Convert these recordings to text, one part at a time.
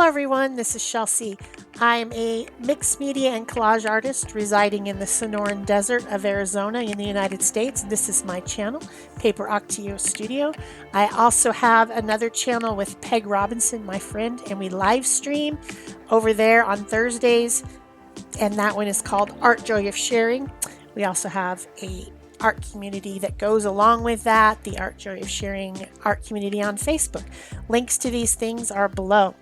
Hello everyone, this is Shel. I'm a mixed media and collage artist residing in the Sonoran Desert of Arizona in the United States. This is my channel, PaperOcotilloStudio. I also have another channel with Peg Robinson, my friend, and we live stream over there on Thursdays, and that one is called Art Joy of Sharing. We also have a art community that goes along with that, the Art Joy of Sharing art community on Facebook. Links to these things are below.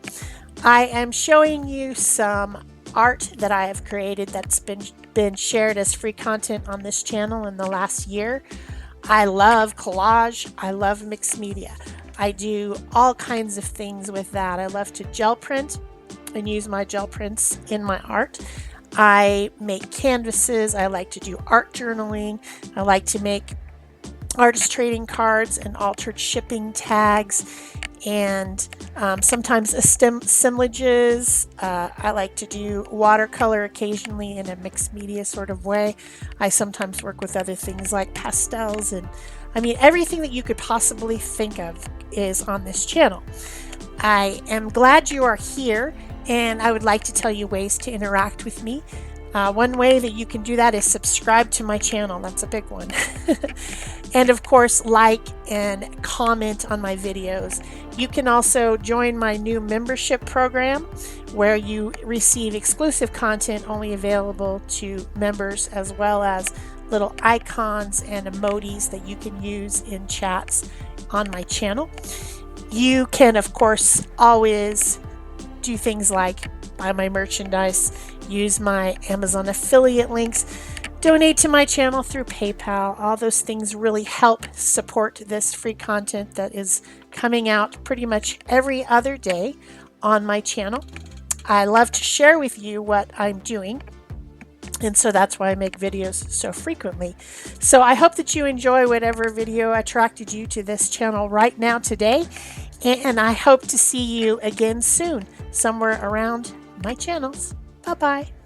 I am showing you some art that I have created that's been shared as free content on this channel in the last year. I love collage. I love mixed media. I do all kinds of things with that. I love to gel print and use my gel prints in my art. I make canvases. I like to do art journaling. I like to make artist trading cards and altered shipping tags, and sometimes assemblages. I like to do watercolor occasionally in a mixed media sort of way. I sometimes work with other things like pastels, and I mean everything that you could possibly think of is on this channel. I am glad you are here, and I would like to tell you ways to interact with me. One way that you can do that is subscribe to my channel. That's a big one. And of course, like and comment on my videos. You can also join my new membership program where you receive exclusive content only available to members, as well as little icons and emojis that you can use in chats on my channel. You can, of course, always do things like buy my merchandise, use my Amazon affiliate links, donate to my channel through PayPal. All those things really help support this free content that is coming out pretty much every other day on my channel. I love to share with you what I'm doing, and so that's why I make videos so frequently. So I hope that you enjoy whatever video attracted you to this channel right now today, and I hope to see you again soon somewhere around my channels. Bye-bye.